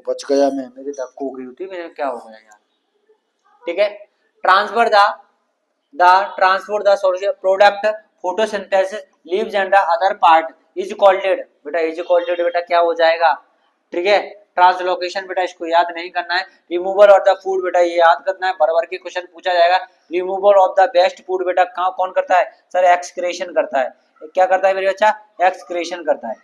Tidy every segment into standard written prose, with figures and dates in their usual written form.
बच गया मैं, मेरी धक्को हो गई होती, मेरे क्या हो गया यार। ठीक है, transfer the solution product photosynthesis leaves and the other part is कॉल्डेड, बेटा इज कॉल्डेड बेटा क्या हो जाएगा, ठीक है। ट्रांसलोकेशन बेटा इसको याद नहीं करना है। रिमूवल ऑफ द फूड बेटा ये याद करना है, बार के क्वेश्चन पूछा जाएगा। Removal of the waste food बेटा कौन करता है सर, एक्सक्रेशन करता है। क्या करता है मेरे बच्चा, एक्सक्रेशन करता है।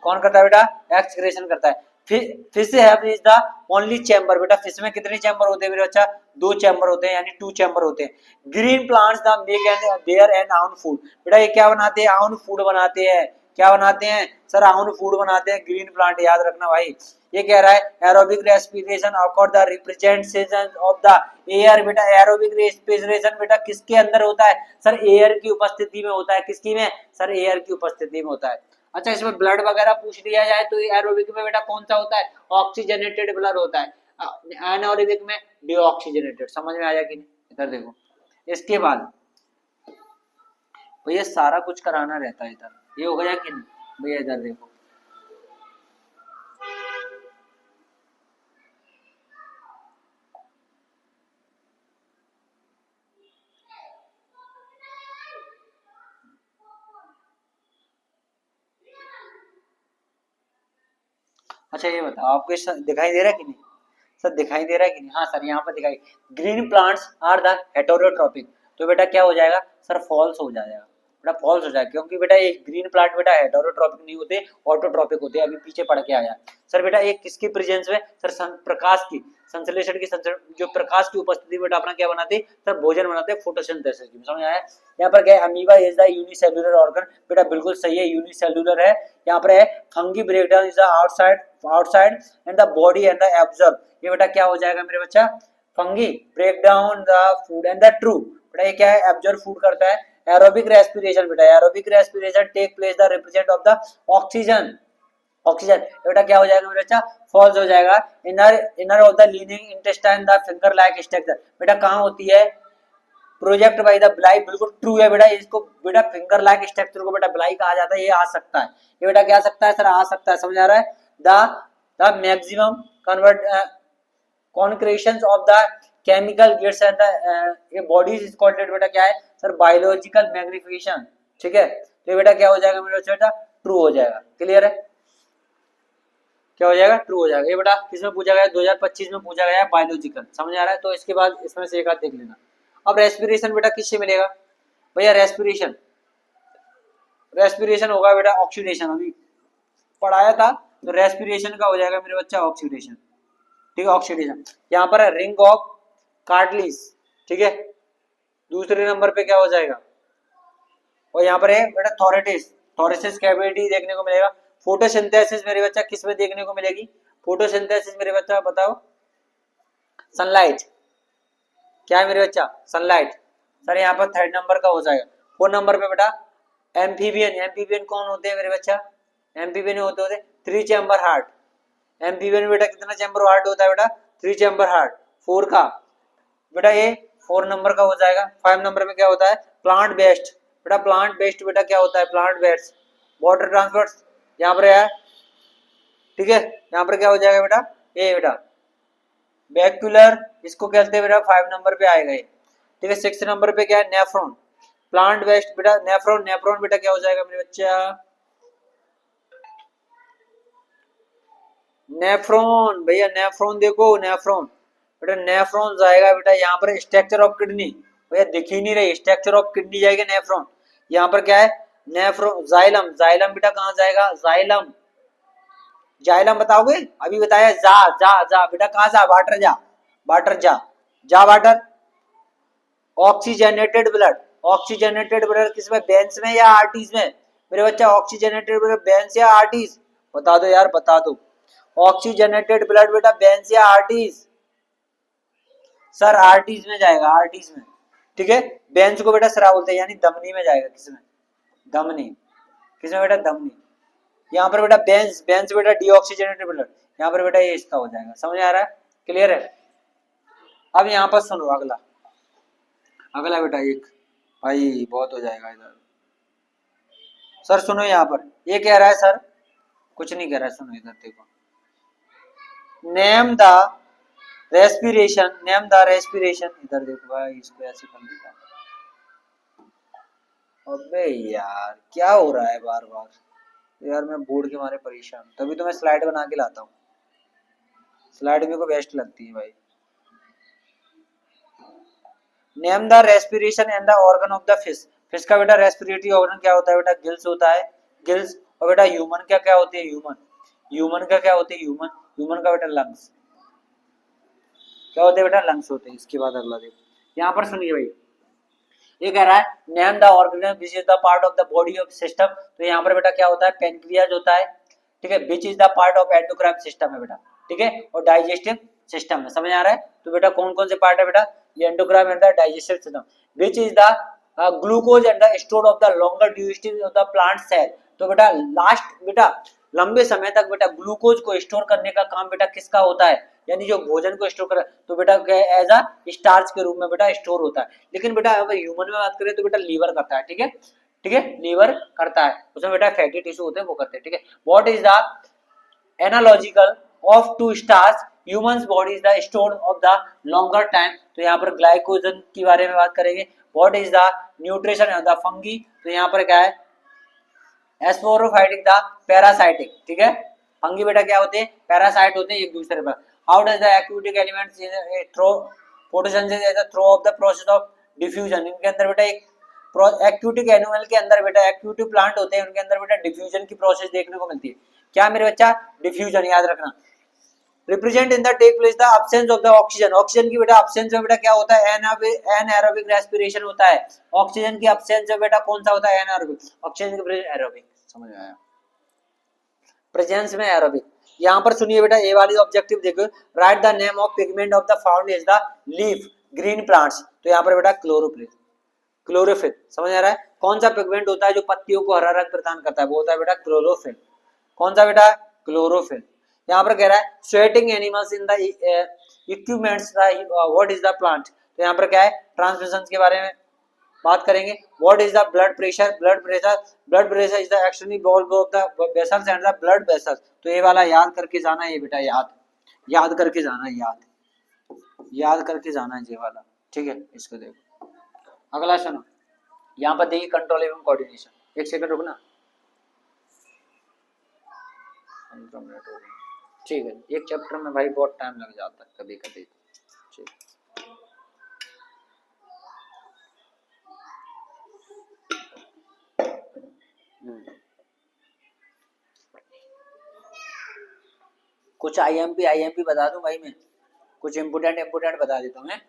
कौन करता है बेटा, एक्सक्रेशन करता है। Fish have is the only chamber, बेटा फिश में कितने चैम्बर होते हैं मेरे बच्चा, 2 चैम्बर होते हैं, यानी 2 चैम्बर होते हैं। Green plants the make and their and own food, बेटा ये क्या बनाते हैं, आउन फूड बनाते हैं। क्या बनाते हैं सर, आउन फूड बनाते हैं ग्रीन प्लांट, याद रखना भाई। ये कह रहा है aerobic respiration occur the representation of the air, बेटा एरोबिक रेस्पिरेशन बेटा किसके अंदर होता है सर, एयर की उपस्थिति में होता है। किसकी में सर, एयर की उपस्थिति में होता है। अच्छा इसमें ब्लड वगैरह पूछ लिया जाए तो एरोबिक में बेटा कौन सा होता है, ऑक्सीजनेटेड ब्लड होता है। एनारोबिक में डीऑक्सीजनेटेड, समझ में आया कि नहीं। इधर देखो, इसके बाद भैया सारा कुछ कराना रहता है इधर, ये हो गया कि नहीं भैया। इधर देखो अच्छा ये बताओ आपको दिखाई दे रहा है कि नहीं सर, दिखाई दे रहा है कि नहीं। हाँ सर यहाँ पर दिखाई, green plants are the heterotrophic, तो बेटा क्या हो जाएगा सर, फॉल्स हो जाएगा बेटा, फॉल्स हो जाएगा, क्योंकि बेटा ये ग्रीन प्लांट बेटा हेटेरोट्रॉपिक नहीं होते, ऑटोट्रॉपिक होते हैं। अभी पीछे पढ़ के आया सर बेटा, एक किसकी प्रेजेंस में सर, प्रकाश की संश्लेषण की जो प्रकाश की उपस्थिति बेटा अपना क्या बनाते सर, भोजन बनाते हैं फोटोसिंथेसिस की, समझ आया। यहाँ पर क्या, amoeba is the unicellular organ, बेटा बिल्कुल सही है, यूनिसेल्युलर है। यहाँ पर है fungi breakdown is the outside and the body and the absorb, ये बेटा क्या हो जाएगा मेरे बच्चा, fungi break down the food and the true, बेटा ये क्या है, एब्जॉर्ब फूड करता है। एरोबिक रेस्पिरेशन बेटा, aerobic respiration take place the represent of the oxygen, oxygen बेटा क्या हो जाएगा मेरे बच्चा, फॉल्स हो जाएगा। Inner of the leaning intestine the finger like structure, बेटा कहाँ होती है, प्रोजेक्ट बाय द ब्लाई, बिल्कुल ट्रू है बेटा। इसको बेटा फिंगर लाइक स्ट्रक्चर को बेटा ब्लाई कहा जाता है, ये आ सकता है, ये बेटा क्या आ सकता है सर, आ सकता है, समझ आ रहा है। The maximum convert concretions of the chemical gates at the ये बॉडीज इज कॉल्ड बेटा क्या है सर, बायोलॉजिकल मैग्निफिकेशन, ठीक है। तो ये बेटा क्या हो जाएगा मेरे बेटा, ट्रू हो जाएगा, क्लियर है। क्या हो जाएगा, ट्रू हो जाएगा। ये बेटा किसमें पूछा गया, 2025 में पूछा गया है, बायोलॉजिकल, समझ आ रहा है। तो इसके बाद इसमें से एक आध देख लेना। अब रेस्पिरेशन बेटा किससे मिलेगा भैया, रेस्पिरेशन होगा बेटा ऑक्सीडेशन, अभी पढ़ाया था। तो रेस्पिरेशन का हो जाएगा मेरे बच्चा ऑक्सीडेशन, ठीक है, ऑक्सीडेशन। यहाँ पर है रिंग ऑफ कार्टिलेज, ठीक है, दूसरे नंबर पे क्या हो जाएगा, और यहाँ पर है बेटा थोरेसिस कैविटी देखने को मिलेगा। फोटोसिंथेसिस मेरे बच्चा किस में देखने को मिलेगी, फोटोसिंथेसिस मेरे बच्चा बताओ, सनलाइट, क्या है मेरे बच्चा, सनलाइट। सर यहाँ पर 3rd नंबर का हो जाएगा। 4 नंबर पे बेटा एम्फीबियन कौन होते हैं मेरे बच्चा, एम्फीबियन होते 3 चैम्बर हार्ट। एम्फीबियन बेटा कितना चैम्बर हार्ट होता है बेटा, 3 चैम्बर हार्ट, 4 का बेटा, ये 4 नंबर का हो जाएगा। 5 नंबर में क्या होता है, प्लांट बेस्ड, बेटा प्लांट बेस्ड बेटा क्या होता है, प्लांट बेस्ड वाटर ट्रांसपोर्ट, यहाँ पर है, ठीक है। यहाँ पर क्या हो जाएगा बेटा, ये बेटा वैक्यूलर, इसको कहते हैं बेटा 5 नंबर पे आएगा ये, ठीक है। 6 नंबर पे क्या है, नेफ्रॉन, प्लांट बेस्ड बेटा नेफ्रॉन बेटा क्या हो जाएगा मेरे बच्चा, नेफ्रॉन, भैया नेफ्रॉन देखो, नेफ्रॉन बेटा, नेफ्रॉन जाएगा बेटा यहाँ पर। स्ट्रक्चर ऑफ किडनी भैया दिख ही नहीं रही, स्ट्रक्चर ऑफ किडनी जाएगा नेफ्रॉन। यहाँ पर क्या है, नेफ्रॉन, जाइलम बेटा कहाँ जाएगा, जाइलम बताओगे, अभी बताया जा बेटा, कहाँ जा, वाटर जा वाटर। ऑक्सीजनेटेड ब्लड किसमें, वेन्स में या आर्टरीज में मेरे बच्चा, ऑक्सीजनेटेड ब्लड वेन्स या आर्टरीज, बता दो यार, बता दो। ऑक्सीजनेटेड ब्लड बेटा वेन्स या आर्टरीज, सर आर्टरीज में जाएगा, आर्टरीज में, ठीक है। वेन्स को बेटा सरा बोलते हैं, यानी धमनी में जाएगा, किसमें, धमनी, किसमें बेटा, धमनी। यहाँ पर बेटा बेंस बेटा डीऑक्सीजनेटेड ब्लड, यहाँ पर बेटा ये इसका हो जाएगा, समझ आ रहा है, क्लियर है। अब यहाँ पर सुनो अगला बेटा, एक भाई बहुत हो जाएगा इधर। सर सुनो यहाँ पर ये कह रहा है सर, कुछ नहीं कह रहा, सुनो इधर देखो। नेम द रेस्पिरेशन, इधर देखो भाई, इसको ऐसे कर देता। अबे यार क्या हो रहा है बार बार यार, मैं बोर्ड के मारे परेशान, तभी तो मैं स्लाइड बना के लाता हूँ। स्लाइड मेरे को बेस्ट लगती है भाई। Name the respiration and the organ of the fish. Fish का बेटा रेस्पिरेटरी ऑर्गन क्या होता है बेटा? गिल्स होता है, गिल्स। और बेटा ह्यूमन क्या क्या होती है? ह्यूमन का क्या होती है? ह्यूमन का बेटा लंग्स। क्या होते हैं बेटा? लंग्स होते हैं। इसके बाद अगला देखो, यहाँ पर सुनिए भाई, ये कह रहा है name the organ which is the part of the body of system. तो यहाँ पर बेटा क्या होता है? पेनक्रियाज होता है, ठीक है, विच is the part of endocrine system है बेटा, ठीक है, और डाइजेस्टिव सिस्टम है। समझ आ रहा है? तो बेटा कौन कौन से पार्ट है बेटा? ये endocrine and the digestive system, which is the glucose and the store of the longer duration of the plant cell. तो बेटा लास्ट बेटा लंबे समय तक बेटा ग्लूकोज को स्टोर करने का काम बेटा किसका होता है? यानी जो भोजन को स्टोर कर, तो बेटा एज अ स्टार्च के रूप में बेटा स्टोर होता है। लेकिन बेटा अगर ह्यूमन में बात करें तो बेटा लीवर करता है, ठीक है, ठीक है, लीवर करता है, उसमें बेटा फैटी टिश्यू होते हैं वो करते हैं, ठीक है। What is the analogical of to starch, humans body is the store of the longer time. तो यहाँ पर ग्लाइकोजन के बारे में बात करेंगे। What is the nutrition of the fungi, तो यहाँ पर क्या है? एस्पोरोफाइटिक द पैरासाइटिक, ठीक है, फंगी बेटा क्या होते हैं? पैरासाइट होते हैं एक दूसरे पर। How does the aquatic elements throw photosynthesis as a throw of the process of diffusion. इनके अंदर बेटा एक एक्यूटिक एनिमल के अंदर बेटा एक्यूटिव प्लांट होते हैं, उनके अंदर बेटा डिफ्यूजन की प्रोसेस देखने को मिलती है। क्या मेरे बच्चा? डिफ्यूजन, याद रखना। Represent in the take place the absence of the oxygen. Oxygen की बेटा अब्सेंस में बेटा क्या होता है? एनारोबिक रेस्पिरेशन होता है। ऑक्सीजन की अब्सेंस में बेटा कौन सा होता है? एनारोबिक। ऑक्सीजन की एरोबिक, समझ में आया? प्रेजेंस में एरोबिक। यहाँ पर सुनिए बेटा, ये वाली ऑब्जेक्टिव देखो, right the name of pigment of the found is the leaf green plants. तो यहाँ पर बेटा क्लोरोफिल, समझ आ रहा है? कौन सा पिगमेंट होता है जो पत्तियों को हरा रंग प्रदान करता है? वो होता है बेटा क्लोरोफिल। कौन सा बेटा? क्लोरोफिल। यहाँ पर कह रहा है sweating animals in the equipments what is the plant. तो यहाँ पर क्या है? ट्रांसमिशन के बारे में बात करेंगे। What is the blood pressure? Blood pressure is the external wall of the vessels and the blood vessels. तो ये वाला याद करके जाना है, ये बेटा याद करके जाना है, याद करके जाना है ये वाला, ठीक है। इसको देखो, अगला सुनो, यहाँ पर देखिए कंट्रोल एवं कोऑर्डिनेशन। एक सेकंड रुकना, ठीक है। एक चैप्टर में भाई बहुत टाइम लग जाता है कभी कभी, ठीक। कुछ आईएमपी बता दूं भाई मैं, कुछ इम्पोर्टेंट बता देता हूँ मैं।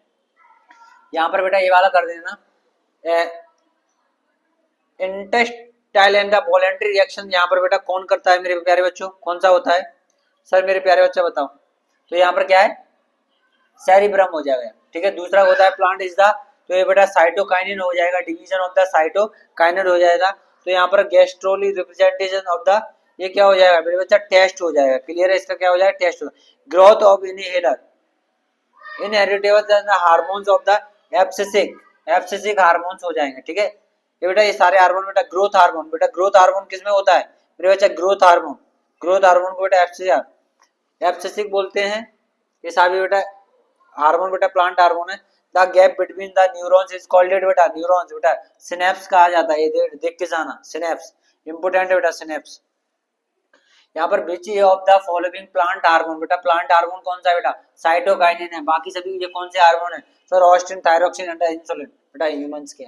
यहाँ पर बेटा ये वाला कर देना, intestinal and the voluntary reaction. यहाँ पर बेटा कौन करता है मेरे प्यारे बच्चों? कौन सा होता है सर मेरे प्यारे बच्चा बताओ? तो यहाँ पर क्या है? सेरिब्रम हो जाएगा, ठीक है। दूसरा होता है प्लांट इज द, तो ये बेटा साइटोकाइनिन हो जाएगा, डिवीजन ऑफ द साइटोकाइनिन हो जाएगा। तो यहाँ पर गैस्ट्रोली रिप्रेजेंटेशन ऑफ द, ये क्या हो जाएगा मेरे बच्चा? टेस्ट हो जाएगा। क्लियर है? इसका क्या हो जाएगा? टेस्ट हो। Growth of inhaler inheritable hormones of the abscisic hormones हो जाएंगे, ठीक है। ये बेटा ये सारे हार्मोन बेटा ग्रोथ हार्मोन किसमें होता है मेरे बच्चा? ग्रोथ हार्मोन को बेटा एब्सिसिक बोलते हैं। ये सारे बेटा हार्मोन बेटा प्लांट हार्मोन है। The gap between the neurons is called बेटा सिनेप्स कहा जाता है। ये देख के जाना, सिनेप्स इंपोर्टेंट है बेटा, सिनेप्स। यहाँ पर which of the following plant hormone, बेटा प्लांट हार्मोन कौन सा बेटा? साइटोकाइनिन है। बाकी सभी ये कौन से हार्मोन है sir? Austin, thyroxine and insulin बेटा ह्यूमंस के।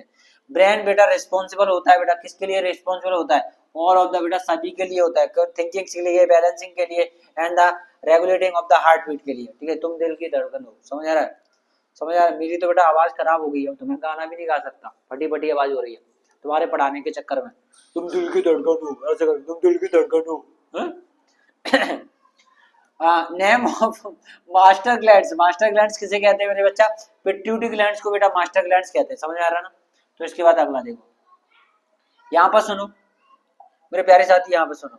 ब्रेन बेटा रिस्पॉन्सिबल होता है बेटा किसके लिए? रिस्पॉन्सिबल होता है ऑल ऑफ द बेटा सभी के लिए होता है, थिंकिंग के लिए, बैलेंसिंग के लिए and the regulating of the heart beat के लिए, ठीक है। तुम दिल की धड़कन हो, समझ आ रहा है? समझ आ रहा है? मेरी तो बेटा आवाज खराब हो गई है, तुम्हें गाना भी नहीं गा सकता, फटी फटी आवाज हो रही है तुम्हारे पढ़ाने के चक्कर में। तुम दिल की धड़कन हो, ऐसे कर, तुम दिल की धड़कन हो। नेम ऑफ मास्टर ग्लैंड्स किसे कहते हैं मेरे बच्चा? पिट्यूटरी ग्लैंड्स को बेटा मास्टर ग्लैंड्स कहते हैं। समझ आ रहा है ना? तो इसके बाद अगला देखो, यहाँ पर सुनो मेरे प्यारे साथी, यहाँ पर सुनो।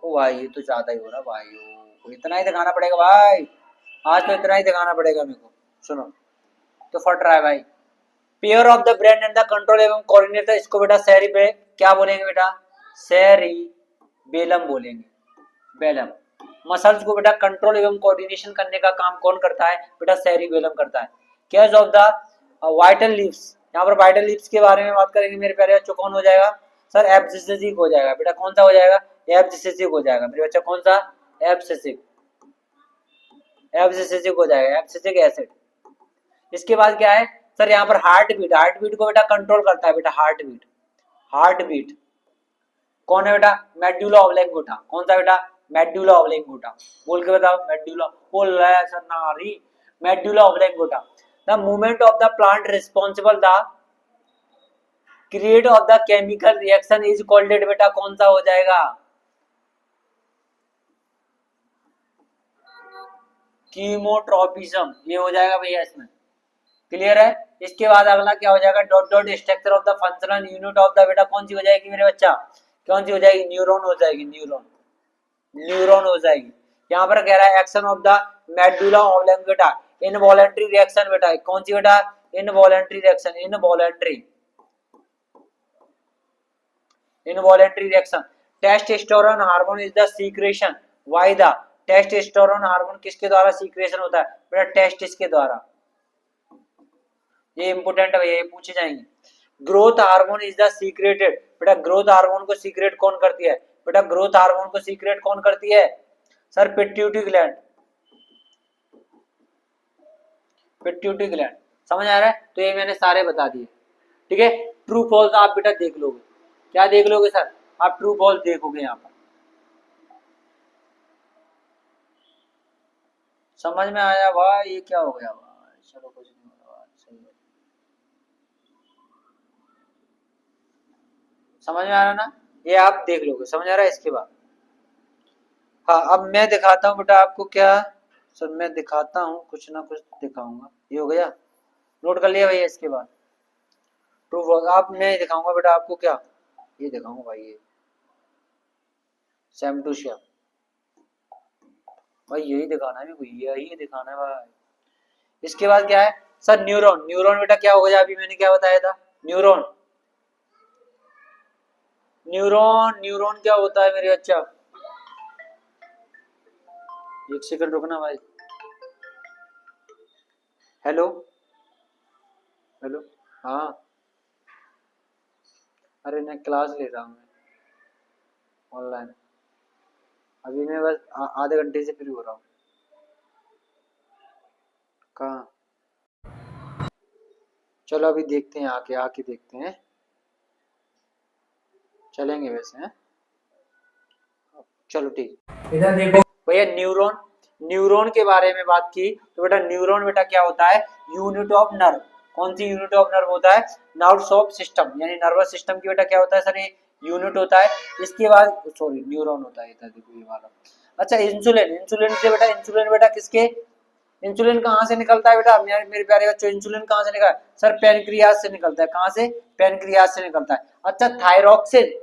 ओ भाई ये तो ज्यादा ही हो रहा भाई, इतना ही दिखाना पड़ेगा भाई, आज तो इतना ही दिखाना पड़ेगा मेरे को। सुनो तो फट रहा है भाई। Pair of the brain and the control एवं कोऑर्डिनेटर, इसको बेटा सेरिब्रम क्या बोलेंगे बेटा? सेरिबेलम बोलेंगे, बेलम। मसल्स को बेटा कंट्रोल एवं कोऑर्डिनेशन करने का काम कौन करता है? बेटा सेरिबेलम करता है। Cares of the vital leaves, यहाँ पर वाइटल लीव्स के बारे में बात करेंगे मेरे प्यारे बच्चों, कौन हो जाएगा सर? एब्सिसिक हो जाएगा बेटा। कौन सा हो जाएगा? एब्सिसिक हो जाएगा मेरे बच्चा। कौन सा? एब्सिसिक, एब्सिसिक हो जाएगा, एब्सिसिक एसिड। इसके बाद क्या है सर? यहाँ पर हार्ट बीट, हार्ट बीट को बेटा कंट्रोल करता है बेटा, हार्ट बीट, हार्ट बीट कौन है बेटा? Medulla oblongata. कौन सा बेटा? Medulla oblongata. बोल के बताओ, मेडुला बोल रहा है सर नारी, medulla oblongata. The movement of the plant responsible the create of the chemical reaction is called बेटा। कौन सा हो जाएगा? कीमोट्रोपिज्म, ये हो जाएगा भैया इसमें। क्लियर है? इसके बाद अगला क्या हो जाएगा? Dot dot structure of the functional unit of the बेटा कौन सी हो जाएगी मेरे बच्चा? कौन सी हो जाएगी? न्यूरॉन हो जाएगी, न्यूरॉन, न्यूरॉन हो जाएगी। यहाँ पर कह रहा है action of the medulla oblongata, involuntary reaction बेटा। कौन सी बेटा? Involuntary reaction, involuntary, involuntary reaction. Testosterone hormone is the secretion why the, testosterone hormone किसके द्वारा सीक्रेशन होता है बेटा? टेस्टिस के द्वारा। ये इंपोर्टेंट है भैया, ये पूछे जाएंगे। Growth hormone is the secreted बेटा, ग्रोथ हार्मोन को सीक्रेट कौन करती है बेटा? ग्रोथ हार्मोन को सीक्रेट कौन करती है sir? Pituitary gland, pituitary gland. समझ आ रहा है? तो ये मैंने सारे बता दिए, ठीक है। ट्रू फॉल्स आप बेटा देख लोगे, क्या देख लोगे सर? आप ट्रू फॉल्स देखोगे यहाँ पर। समझ में आया भाई? ये क्या हो गया भाई? चलो कुछ नहीं हो रहा, सही है। समझ में आ रहा ना? ये आप देख लोगे, समझ आ रहा है? इसके बाद हाँ, अब मैं दिखाता हूँ बेटा आपको क्या सर, मैं दिखाता हूँ कुछ ना कुछ दिखाऊंगा। ये हो गया, नोट कर लिया भैया। इसके बाद ट्रू फॉल्स आप मैं दिखाऊंगा बेटा आपको क्या, ये दिखाऊंगा भाई, ये सेम टू शेम भाई, यही दिखाना है मेरे को, यही दिखाना है भाई। इसके बाद क्या है सर? न्यूरॉन, न्यूरॉन बेटा क्या हो गया? अभी मैंने क्या बताया था? न्यूरॉन, न्यूरॉन, न्यूरॉन क्या होता है मेरे बच्चा? एक सेकंड रुकना भाई। हेलो, हेलो, हाँ, अरे मैं क्लास ले रहा हूँ ऑनलाइन, अभी मैं बस आधे घंटे से फ्री हो रहा हूँ। कहाँ? चलो अभी देखते हैं, आके आके देखते हैं, चलेंगे वैसे हैं। चलो ठीक। इधर देखो भैया, न्यूरॉन, न्यूरॉन के बारे में बात की तो बेटा न्यूरॉन बेटा क्या होता है? Unit of nerve. कौन सी यूनिट ऑफ नर्व होता है? नर्व्स ऑफ सिस्टम, यानी नर्वस सिस्टम की बेटा क्या होता है सर? ये यूनिट होता है। इसके बाद सॉरी न्यूरॉन होता है, इधर देखो ये वाला। अच्छा, इंसुलिन, इंसुलिन से बेटा, इंसुलिन बेटा किसके, इंसुलिन कहाँ से निकलता है बेटा मेरे प्यारे बच्चों? इंसुलिन कहाँ से निकलता है सर? पैनक्रियाज से निकलता है। कहाँ से? पैनक्रियाज से निकलता है। अच्छा, थायरॉक्सिन,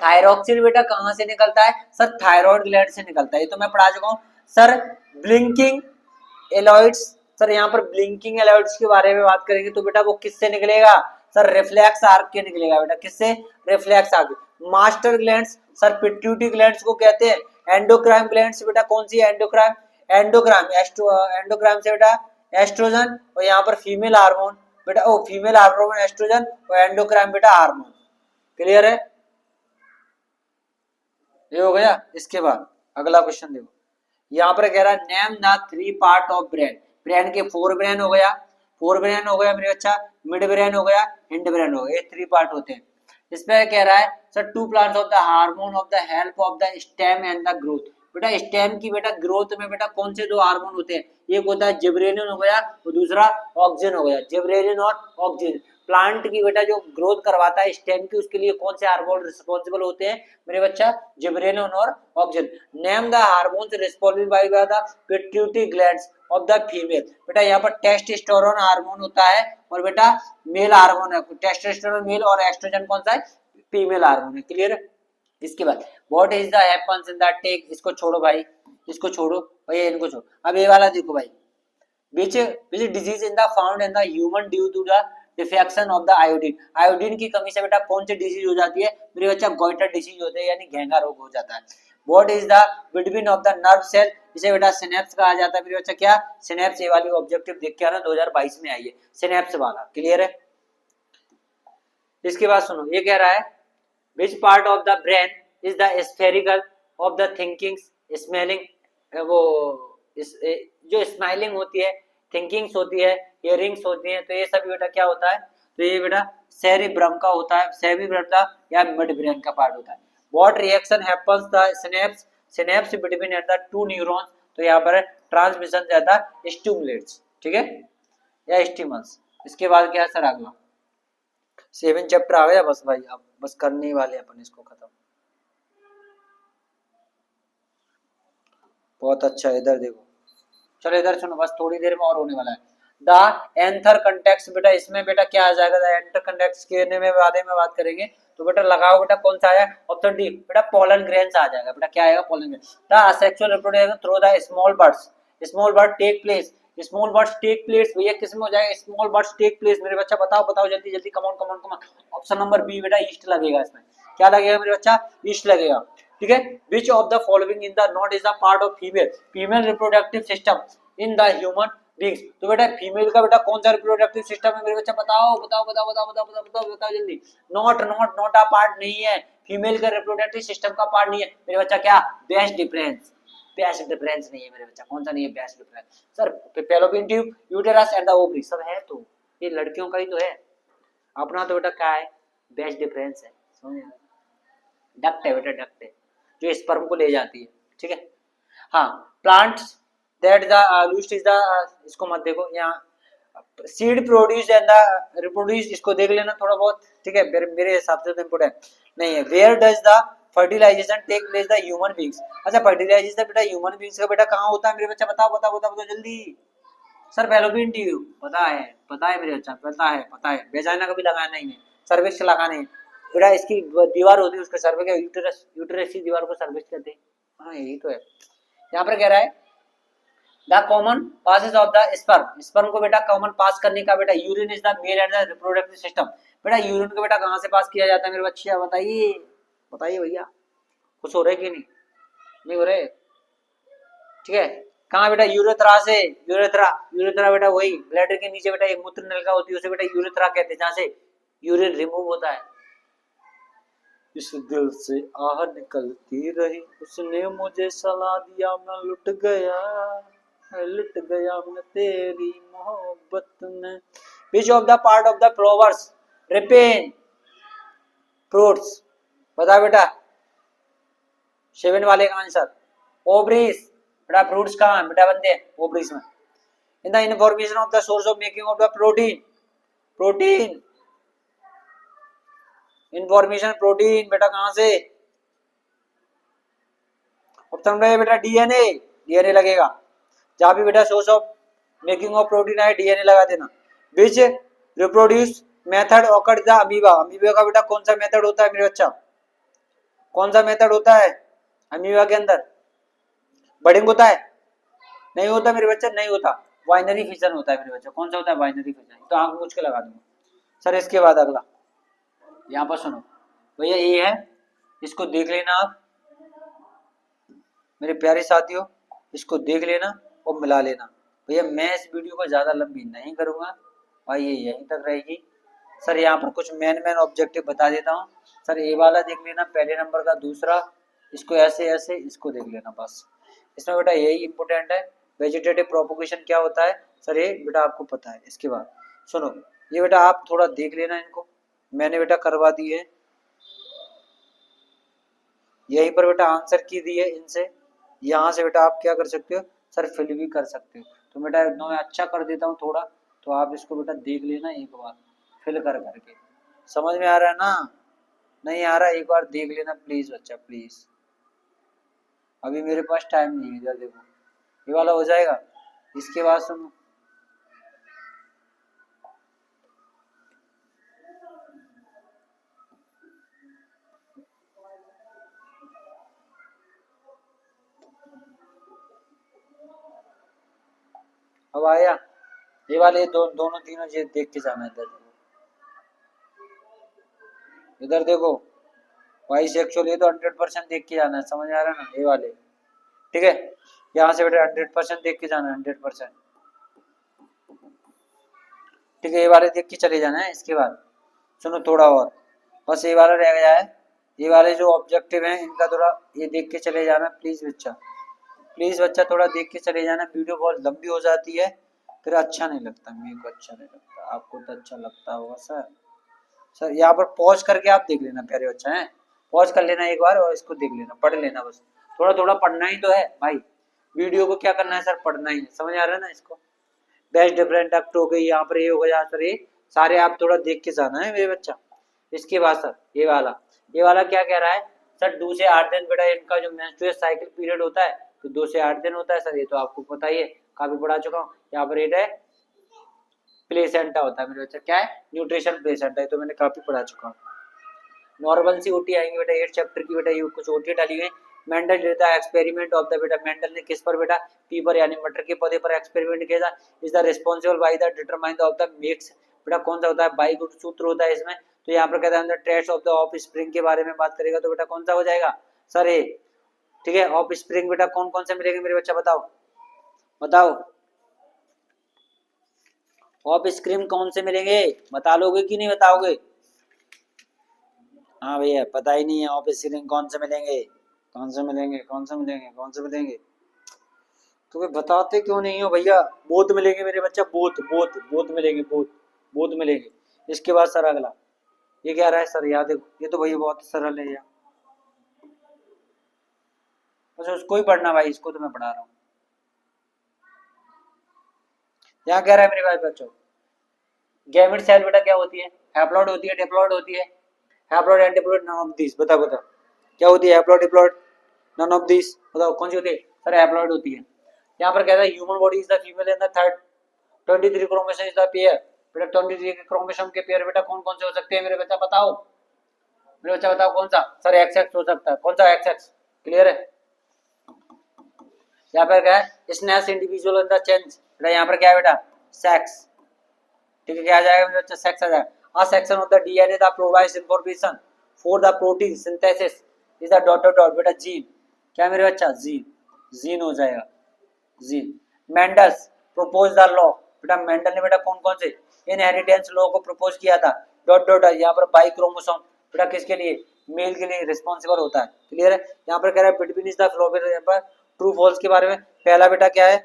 थायरॉक्सिन बेटा कहाँ से निकलता है सर? थायराइड ग्लैंड से निकलता है। ये तो मैं पढ़ा चुका हूँ सर। ब्लिंकिंग एलॉइड्स, सर यहाँ पर ब्लिंकिंग एलॉइड्स के बारे में बात करेंगे तो बेटा वो किससे निकलेगा सर? रिफ्लेक्स आर्क के निकलेगा बेटा। किससे? Reflex arc. Master glands sir, pituitary glands को कहते हैं। एंडोक्राइन ग्लैंड्स बेटा कौन सी? एंडोक्राइन, एंडोग्राम, एंडोग्राम से बेटा एस्ट्रोजन, और यहाँ पर फीमेल हार्मोन बेटा, ओ फीमेल हार्मोन एस्ट्रोजन, और एंडोक्राइन बेटा हार्मोन। क्लियर है? ये हो गया। इसके बाद अगला क्वेश्चन देखो, यहाँ पर कह रहा है name the three part of brain. Brain के फोर ब्रेन हो गया, फोर ब्रेन हो गया मेरे बच्चा, मिड ब्रेन हो गया, हिंड ब्रेन हो गया, ये थ्री पार्ट होते हैं। इसमें कह रहा है sir to plants of the hormone of the help of the stem and the growth. बेटा स्टेम की बेटा ग्रोथ में बेटा कौन से दो हार्मोन होते हैं? एक होता है जिब्रेलिन हो गया, और दूसरा ऑक्सिन हो गया। जिब्रेलिन और ऑक्सिन। प्लांट की बेटा जो ग्रोथ करवाता है स्टेम की, उसके लिए कौन से हार्मोन रिस्पॉन्सिबल होते हैं मेरे बच्चा? जिब्रेलिन और auxin. Name the hormones responsible by the pituitary glands of the female. बेटा यहाँ पर टेस्टोस्टेरोन हार्मोन होता है, और बेटा मेल हार्मोन है, टेस्टोस्टेरोन मेल और एस्ट्रोजन कौन सा है? फीमेल हार्मोन है। क्लियर है? इसके बाद what is the happens in the take, इसको छोड़ो भाई, इसको छोड़ो भैया, इनको छोड़ो। अब ये वाला देखो भाई, which disease in the found in the human due to the defection of the iodine, iodine की कमी से बेटा कौन सी डिजीज हो जाती है मेरे बच्चा, गोइटर डिजीज होते हैं यानी घेंगा रोग हो जाता है। What is the between of the nerve cell, इसे बेटा सिनेप्स कहा जाता है मेरे बच्चा, क्या सिनेप्स, ये वाली ऑब्जेक्टिव देख के आना 2022 में आई है सिनेप्स वाला, क्लियर है। इसके बाद सुनो ये कह रहा है which part of the brain is the spherical of the thinking smelling, वो जो स्माइलिंग होती है, थिंकिंग्स होती है, हियरिंग्स होती है, तो ये सब बेटा क्या होता है, तो ये बेटा सेरिब्रम का होता है, सेरिब्रम का या मिड ब्रेन का पार्ट होता है। What reaction happens the synapse, synapse between at the two neurons, तो यहाँ पर ट्रांसमिशन ज्यादा स्टिमुलेट्स, ठीक है, या स्टिमुलस। इसके बाद क्या है सर अगला 7 चैप्टर आ गया बस भाई, अब बस करने ही वाले अपन इसको खत्म। बहुत अच्छा, इधर देखो, चलो इधर सुनो, बस थोड़ी देर में और होने वाला है। द एंथर कंटेक्स्ट, बेटा इसमें बेटा क्या आ जाएगा, द एंथर कंटेक्स्ट के बारे में बात करेंगे, तो बेटा लगाओ बेटा कौन सा आया ऑप्शन डी, बेटा पोलन ग्रेन्स आ जाएगा, बेटा क्या आएगा pollen grain. The asexual reproduction through the small birds, small bird take place, small birds take place, भैया किस में हो जाएगा, स्मॉल बर्ड्स टेक प्लेस, मेरे बच्चा बताओ बताओ जल्दी जल्दी, come on come on come on. Option number B बेटा ईस्ट लगेगा, इसमें क्या लगेगा मेरे बच्चा, ईस्ट लगेगा, ठीक है। Which of the following in the not is the part of female, female reproductive system in the human beings, तो बेटा फीमेल का बेटा कौन सा रिप्रोडक्टिव सिस्टम है मेरे बच्चा, बताओ बताओ बताओ बताओ बताओ बताओ बताओ बताओ जल्दी। Not not not a part नहीं है, फीमेल का रिप्रोडक्टिव सिस्टम का पार्ट नहीं है मेरे बच्चा, क्या बेस्ट डिफरेंस, बेस्ट डिफरेंस नहीं है मेरे बच्चा, कौन सा नहीं है best difference sir, fallopian tube, uterus and the ovary, सब है, तो ये लड़कियों का ही तो है, अपना तो बेटा क्या है बेस्ट डिफरेंस है, समझ, डक्ट है बेटा, डक्ट है जो स्पर्म को ले जाती है, ठीक है। हाँ plants that the lost is the, इसको मत देखो यहाँ, seed produce and the reproduce, इसको देख लेना थोड़ा बहुत, ठीक है, मेरे हिसाब से तो इम्पोर्टेंट नहीं है। Where does the fertilization take place the human beings, अच्छा फर्टिलाइजेशन बेटा ह्यूमन बींग्स का बेटा कहाँ होता है मेरे बच्चा, बताओ बताओ बताओ बताओ जल्दी। सर फैलोपियन ट्यूब, पता है मेरे बच्चा, पता है वेजाइना कभी लगाना ही नहीं, सर्विक्स लगाने हैं बेटा, इसकी दीवार होती है उसके सर्वे के, यूटेरस, यूटेरस की दीवार को सर्विक्स कहते हैं, हाँ यही तो है। यहाँ पर कह रहा है the common passage of the sperm, sperm को बेटा कॉमन पास करने का बेटा, urine is the male and the reproductive system, बेटा यूरिन को बेटा कहाँ से पास किया जाता है मेरे बच्चे, बताइए बताइए भैया, खुश हो रहे कि नहीं, नहीं हो रहे, ठीक है। कहाँ बेटा यूरेथ्रा से, यूरेथ्रा, यूरेथ्रा बेटा वही ब्लैडर के नीचे बेटा एक मूत्र नलिका होती है, उसे बेटा यूरेथ्रा कहते हैं, जहाँ से यूरिन रिमूव होता है। इस दिल से आह निकलती रही, उसने मुझे सलाह दिया, मैं लुट गया मैं तेरी मोहब्बत में। Which of the part of the flowers ripen fruits, बता बेटा 7 वाले का आंसर, ओवरीज, बेटा फ्रूट्स कहाँ बेटा बनते हैं ओवरीज में। In the information of the source of making of the protein, protein information, protein बेटा कहाँ से, ऑप्शन में बेटा डीएनए, डीएनए लगेगा, जहां भी बेटा source of making of protein है डीएनए लगा देना। Which reproduce method occurred the amoeba, amoeba का बेटा कौन सा मेथड होता है मेरे बच्चा, कौन सा मेथड होता है अमीबा के अंदर, बडिंग होता है, नहीं होता मेरे बच्चा, नहीं होता, बाइनरी फिशन होता है मेरे बच्चा, कौन सा होता है बाइनरी फिशन, तो आंख मूछ के लगा दूंगा सर। इसके बाद अगला यहाँ पर सुनो भैया, ये है, इसको देख लेना आप मेरे प्यारे साथियों, इसको देख लेना और मिला लेना भैया, मैं इस वीडियो को ज्यादा लंबी नहीं करूंगा और ये यहीं तक रहेगी। सर यहाँ पर कुछ मेन ऑब्जेक्टिव बता देता हूँ सर, ये वाला देख लेना पहले नंबर का, दूसरा इसको ऐसे ऐसे इसको देख लेना बस, इसमें बेटा यही इंपोर्टेंट है। वेजिटेटिव प्रोपोगेशन क्या होता है सर, ये बेटा आपको पता है। इसके बाद सुनो ये बेटा आप थोड़ा देख लेना, इनको मैंने बेटा करवा दी है, यहीं पर बेटा आंसर की दी है इनसे, यहाँ से बेटा आप क्या कर सकते हो सर, फिल भी कर सकते हो, तो बेटा मैं अच्छा कर देता हूँ थोड़ा, तो आप इसको बेटा देख लेना एक बार फिल कर करके, समझ में आ रहा है ना, नहीं आ रहा एक बार देख लेना प्लीज बच्चा प्लीज, अभी मेरे पास टाइम नहीं है, इधर देखो ये वाला हो जाएगा। इसके बाद सुनो अब आया ये वाले दोनों तीनों ये देख के जाना है इधर, इधर देखो वाई सेक्सुअल, ये तो 100% देख के जाना है, समझ आ रहा है ना, ये वाले। ठीक है, यहाँ से बेटा 100% देख के जाना है, 100%। ठीक है, ये वाले देख के चले जाना है। इसके बाद सुनो थोड़ा और, बस ये वाला रह गया है। ये वाले जो ऑब्जेक्टिव हैं इनका थोड़ा ये देख के चले जाना प्लीज बच्चा, प्लीज बच्चा थोड़ा देख के चले जाना। वीडियो बहुत लंबी हो जाती है, फिर अच्छा नहीं लगता, मेरे को अच्छा नहीं लगता, आपको तो अच्छा लगता होगा सर। सर यहाँ पर पॉज करके आप देख लेना प्यारे बच्चा है, पॉज कर लेना एक बार और इसको देख लेना, पढ़ लेना, बस थोड़ा थोड़ा पढ़ना ही तो है भाई। वीडियो को क्या करना है सर, पढ़ना ही है, समझ आ रहा है ना इसको। बेस्ट डिफरेंट एक्ट हो गई, यहाँ पर ये होगा, यहाँ पर ये सारे आप थोड़ा देख के जाना है मेरे बच्चा। इसके बाद सर ये वाला क्या कह रहा है सर, 2 से 8 दिन बेटा इनका जो मेंस्ट्रुअल साइकिल पीरियड होता है तो 2 से 8 दिन होता है सर, ये तो आपको पता ही है, काफी पढ़ा चुका हूँ। यहाँ पर रेट है प्लेसेंटा होता है मेरे बच्चा, क्या है न्यूट्रिशन प्लेसेंटा, है तो मैंने काफी पढ़ा चुका हूँ। नॉर्मल सी ओटी आएंगे बेटा 8 चैप्टर की, बेटा ये कुछ ओटी डाली हुई है। मेंडल देता है एक्सपेरिमेंट ऑफ द, बेटा मेंडल ने किस पर बेटा, पी पर यानी मटर के पौधे पर एक्सपेरिमेंट किया था। Is the responsible by the determine of the mix, बेटा कौन सा होता है, बाई गुण सूत्र होता है इसमें। तो यहाँ पर कहता है trace of the of spring के बारे में बात करेगा, तो बेटा कौन सा हो जाएगा सर ए। ठीक है, ऑफ स्प्रिंग बेटा कौन कौन से मिलेंगे मेरे बच्चा, बताओ बताओ, ऑफ स्क्रीन कौन से मिलेंगे, बता लोगे कि नहीं बताओगे। हाँ भैया पता ही नहीं है, ऑफ स्क्रीन कौन से मिलेंगे, कौन से मिलेंगे, कौन से मिलेंगे, कौन से मिलेंगे, तो वे बताते क्यों नहीं हो भैया। बोथ मिलेंगे मेरे बच्चा, बोथ बोथ बोथ मिलेंगे, बोथ बोथ मिलेंगे। इसके बाद सर अगला ये क्या रहा है सर, याद देखो ये तो भैया बहुत सरल है यार, बस उसको ही पढ़ना भाई, इसको तो मैं पढ़ा रहा हूँ। यहाँ कह रहा है मेरे भाई बच्चों, गैमेट सेल बेटा क्या होती है, हैप्लॉइड होती है, डिप्लॉइड होती है, haploid and diploid, none of this, बताओ बताओ क्या होती है, haploid diploid none of this, बताओ कौन सी होती है सर, हैप्लॉइड होती है। यहाँ पर कहता है human body is the female in the third 23 chromosome is the pair, बेटा 23 के क्रोमोसोम के पेयर बेटा कौन कौन से हो सकते हैं मेरे बच्चा बताओ, मेरे बच्चा बताओ कौन सा सर, एक्स एक्स हो सकता है, कौन सा एक्स एक्स, क्लियर है। यहाँ पर क्या है Snell's individual in the change, बेटा यहाँ पर क्या है बेटा सेक्स, ठीक है क्या आ जाएगा मेरे बच्चा, सेक्स आ जाएगा। A section of the DNA that provides information for the protein synthesis is the dot dot dot, बेटा जीन, क्या मेरे बच्चा जीन, जीन हो जाएगा gene. Mendel's propose the law, बेटा मेंडल ने बेटा कौन कौन से इनहेरिटेंस लॉ को प्रपोज किया था, डॉट डॉट यहाँ पर बाई क्रोमोसोम, बेटा किसके लिए, मेल के लिए रिस्पॉन्सिबल होता है, क्लियर है। यहाँ पर कह रहा है बिटवीन इज द फ्लो, यहाँ पर ट्रू फॉल्स के बारे में, पहला बेटा क्या है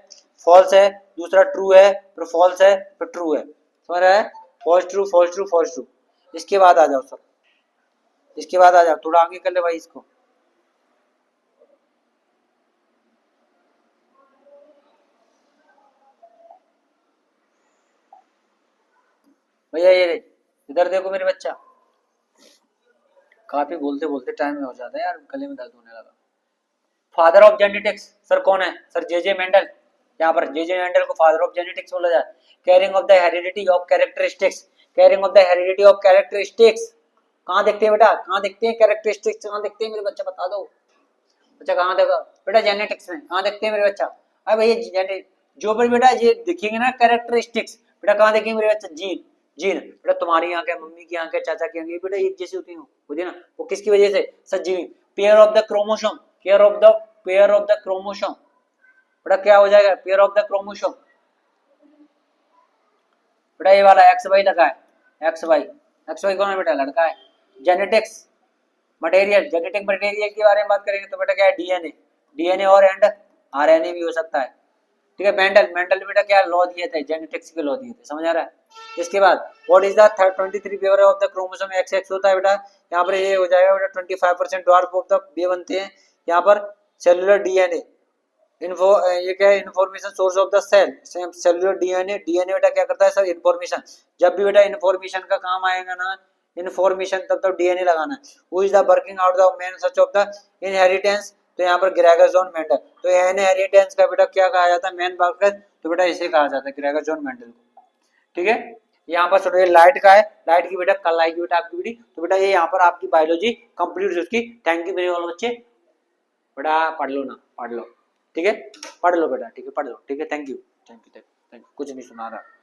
फॉल्स है, दूसरा ट्रू है, फिर फॉल्स है, फिर ट्रू है, समझ रहा है, false true false true false true. इसके बाद आ जाओ सर, इसके बाद आ जाओ, थोड़ा आगे कर ले भाई इसको। भैया ये इधर देखो मेरे बच्चा, काफी बोलते बोलते टाइम में हो जाता है यार, गले में दर्द होने लगा। फादर ऑफ जेनेटिक्स सर कौन है सर, जे मेंडल, यहाँ पर जे मेंडल को फादर ऑफ जेनेटिक्स बोला जाए। Carrying of the heredity of characteristics, carrying of the heredity of characteristics, कहाँ देखते हैं बेटा, कहाँ देखते हैं कैरेक्टरिस्टिक्स, कहाँ देखते हैं मेरे बच्चा बता दो, बच्चा कहाँ देखा बेटा जेनेटिक्स में, कहाँ देखते हैं मेरे बच्चा, अरे भैया जो भी बेटा ये दिखेंगे ना कैरेक्टरिस्टिक्स, बेटा कहाँ देखेंगे मेरे बच्चा, जीन, जीन बेटा तुम्हारी आंखें, मम्मी की आंखें, चाचा की आंखें बेटा एक जैसी होती है ना, वो किसकी वजह से sir, gene. Pair of the chromosome, pair of the, pair of the chromosome, बेटा क्या हो जाएगा पेयर ऑफ द क्रोमोसोम, बेटा ये वाला एक्स वाई लगा है, एक्स वाई कौन है बेटा, लड़का है। जेनेटिक्स मटेरियल, जेनेटिक मटेरियल के बारे में बात करेंगे तो बेटा क्या है डीएनए, डीएनए और एंड आरएनए भी हो सकता है, ठीक है। मेंडल, मेंडल बेटा क्या लॉ दिए थे, जेनेटिक्स के लॉ दिए थे, समझ आ रहा है। इसके बाद what is the 23 pair of the chromosome, x x होता है बेटा, यहाँ पर ये हो जाएगा बेटा 25% ड्वार्फ ऑफ द ये बनते हैं। यहाँ पर सेलुलर डीएनए इन्फो, ये क्या है information source of the cell, cellular DNA, DNA बेटा क्या करता है सर इन्फॉर्मेशन, जब भी बेटा इन्फॉर्मेशन का काम आएगा ना, इन्फॉर्मेशन तब तक डीएनए लगाना है। Who is the working out the main such of the inheritance, तो यहाँ पर ग्रेगर जॉन मेंडल, तो इनहेरिटेंस का बेटा क्या कहा जाता है मेन वर्कर, तो बेटा इसे कहा जाता है ग्रेगर जॉन मेंडल को, ठीक है। यहाँ पर सुनो ये लाइट का है, लाइट की बेटा कल आएगी बेटा आपकी वीडियो, तो बेटा ये यहाँ पर आपकी बायोलॉजी कंप्लीट उसकी। थैंक यू मेरे वाले बच्चे, बेटा पढ़ लो ना, पढ़ लो, ठीक है पढ़ लो बेटा, ठीक है पढ़ लो, ठीक है thank you thank you thank you, कुछ नहीं सुना रहा।